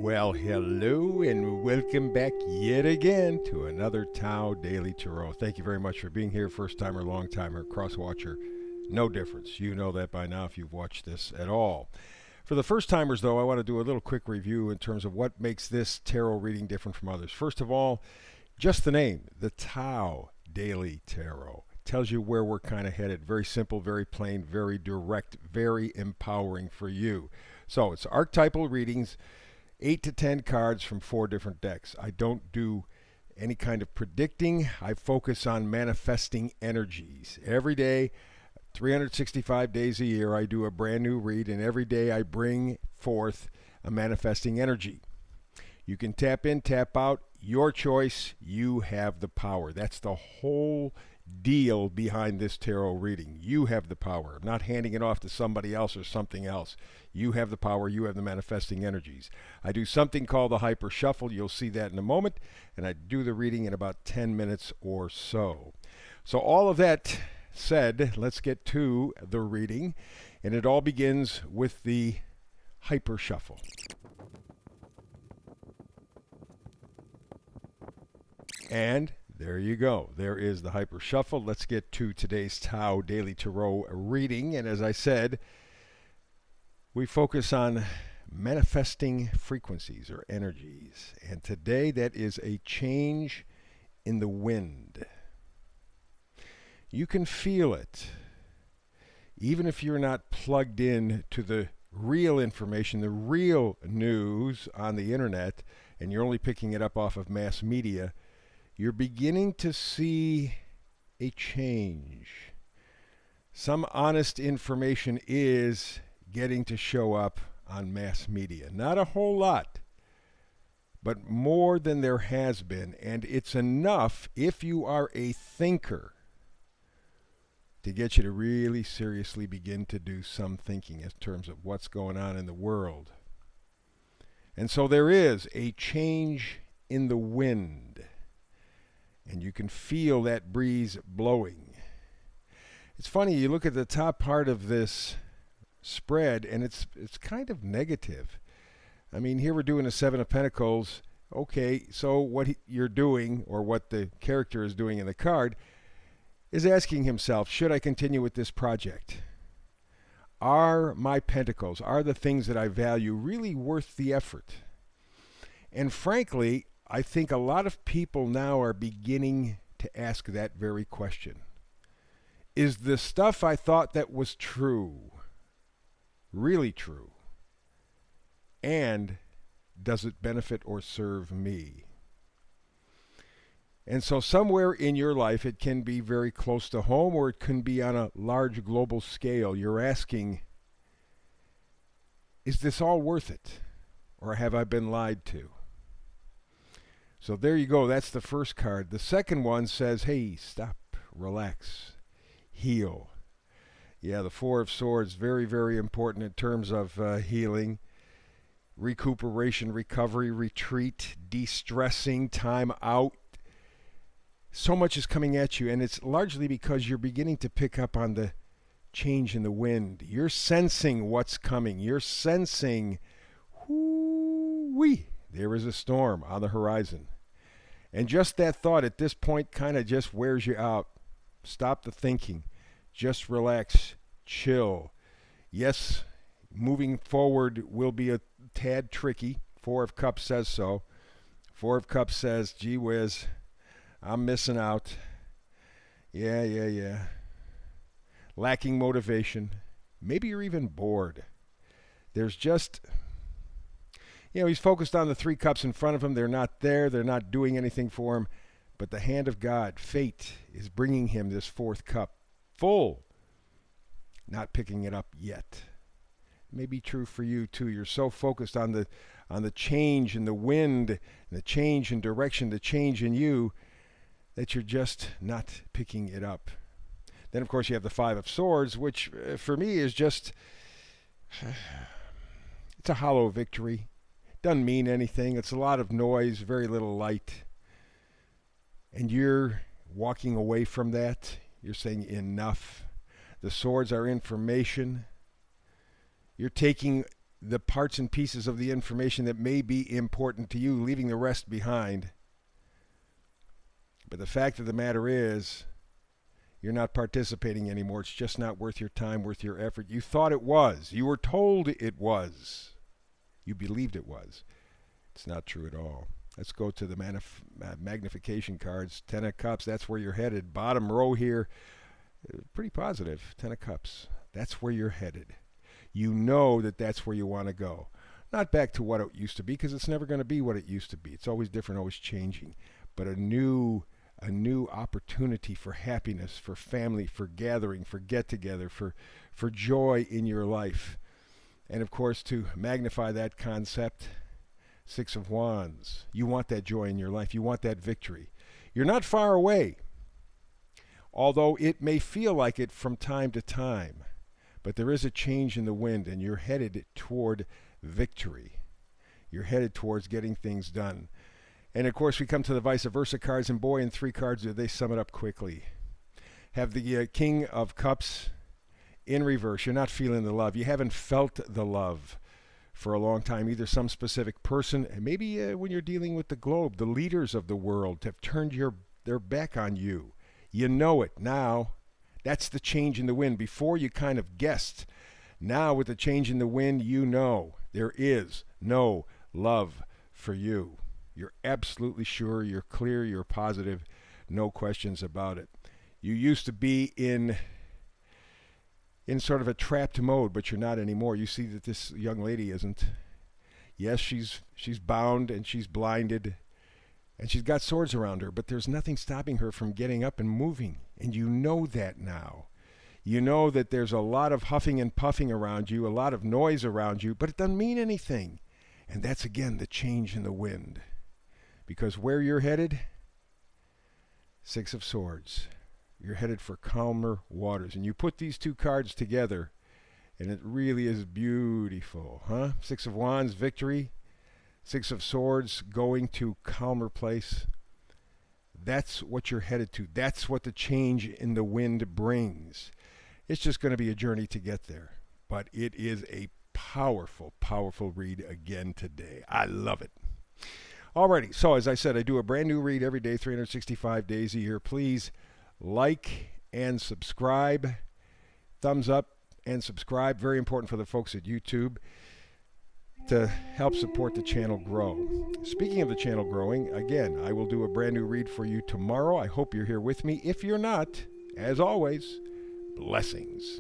Well, hello and welcome back yet again to another Tao Daily Tarot. Thank you very much for being here, first timer, long timer, cross watcher. No difference. You know that by now if you've watched this at all. For the first timers, though, I want to do a little quick review in terms of what makes this tarot reading different from others. First of all, just the name, the Tao Daily Tarot. Tells you where we're kind of headed. Very simple, very plain, very direct, very empowering for you. So it's archetypal readings, 8 to 10 cards from 4 different decks. I don't do any kind of predicting. I focus on manifesting energies. Every day, 365 days a year, I do a brand new read, and every day I bring forth a manifesting energy. You can tap in, tap out, your choice. You have the power. That's the whole deal behind this tarot reading. You have the power. I'm not handing it off to somebody else or something else. You have the power. You have the manifesting energies. I do something called the hyper shuffle. You'll see that in a moment. And I do the reading in about 10 minutes or so. So all of that said, let's get to the reading. And it all begins with the hyper shuffle. And there you go. There is the hyper shuffle. Let's get to today's Tao Daily Tarot reading. And as I said, we focus on manifesting frequencies or energies. And today that is a change in the wind. You can feel it. Even if you're not plugged in to the real information, the real news on the internet, and you're only picking it up off of mass media, you're beginning to see a change. Some honest information is getting to show up on mass media. Not a whole lot, but more than there has been. And it's enough, if you are a thinker, to get you to really seriously begin to do some thinking in terms of what's going on in the world. And so there is a change in the wind. And you can feel that breeze blowing. It's funny, you look at the top part of this spread, and it's kind of negative. I mean, here we're doing a Seven of Pentacles. Okay, so what you're doing, or what the character is doing in the card, is asking himself, should I continue with this project? Are my pentacles, are the things that I value really worth the effort? And frankly, I think a lot of people now are beginning to ask that very question. Is the stuff I thought that was true really true? And does it benefit or serve me? And so somewhere in your life, it can be very close to home, or it can be on a large global scale. You're asking, is this all worth it? Or have I been lied to? So there you go. That's the first card. The second one says, hey, stop, relax, heal. Yeah, the Four of Swords, very, very important in terms of healing, recuperation, recovery, retreat, de-stressing, time out. So much is coming at you, and it's largely because you're beginning to pick up on the change in the wind. You're sensing what's coming. You're sensing, whoo-wee, there is a storm on the horizon. And just that thought at this point kind of just wears you out. Stop the thinking. Just relax. Chill. Yes, moving forward will be a tad tricky. Four of Cups says so. Four of Cups says, gee whiz, I'm missing out. Yeah. Lacking motivation. Maybe you're even bored. There's just... he's focused on the 3 cups in front of him. They're not there. They're not doing anything for him. But the hand of God, fate, is bringing him this 4th cup full. Not picking it up yet. May be true for you too. You're so focused on the change in the wind, and the change in direction, the change in you, that you're just not picking it up. Then, of course, you have the 5 of Swords, which for me is just... it's a hollow victory. Doesn't mean anything. It's a lot of noise, very little light. And you're walking away from that. You're saying enough. The swords are information. You're taking the parts and pieces of the information that may be important to you, leaving the rest behind. But the fact of the matter is, you're not participating anymore. It's just not worth your time, worth your effort. You thought it was. You were told it was. You believed it was. It's not true at all. Let's go to the magnification cards. Ten of Cups, that's where you're headed. Bottom row here, pretty positive. Ten of Cups, that's where you're headed. You know that that's where you want to go. Not back to what it used to be, because it's never going to be what it used to be. It's always different, always changing. But a new opportunity for happiness, for family, for gathering, for get-together, for joy in your life. And, of course, to magnify that concept, Six of Wands. You want that joy in your life. You want that victory. You're not far away, although it may feel like it from time to time. But there is a change in the wind, and you're headed toward victory. You're headed towards getting things done. And, of course, we come to the vice versa cards, and boy, in 3 cards, they sum it up quickly. Have the King of Cups in reverse. You're not feeling the love. You haven't felt the love for a long time. Either some specific person, and maybe when you're dealing with the globe, the leaders of the world have turned their back on you. You know it now. That's the change in the wind. Before you kind of guessed. Now with the change in the wind, you know there is no love for you. You're absolutely sure, you're clear, you're positive, no questions about it. You used to be in sort of a trapped mode, but you're not anymore. You see that this young lady isn't. Yes, she's bound and she's blinded and she's got swords around her, but there's nothing stopping her from getting up and moving. And you know that now. You know that there's a lot of huffing and puffing around you, a lot of noise around you, but it doesn't mean anything. And that's, again, the change in the wind. Because where you're headed, Six of Swords. You're headed for calmer waters. And you put these 2 cards together, and it really is beautiful, huh? Six of Wands, victory. Six of Swords, going to calmer place. That's what you're headed to. That's what the change in the wind brings. It's just going to be a journey to get there. But it is a powerful, powerful read again today. I love it. Alrighty, so as I said, I do a brand new read every day, 365 days a year. Please like and subscribe. Thumbs up and subscribe. Very important for the folks at YouTube to help support the channel grow. Speaking of the channel growing, again, I will do a brand new read for you tomorrow. I hope you're here with me. If you're not, as always, blessings.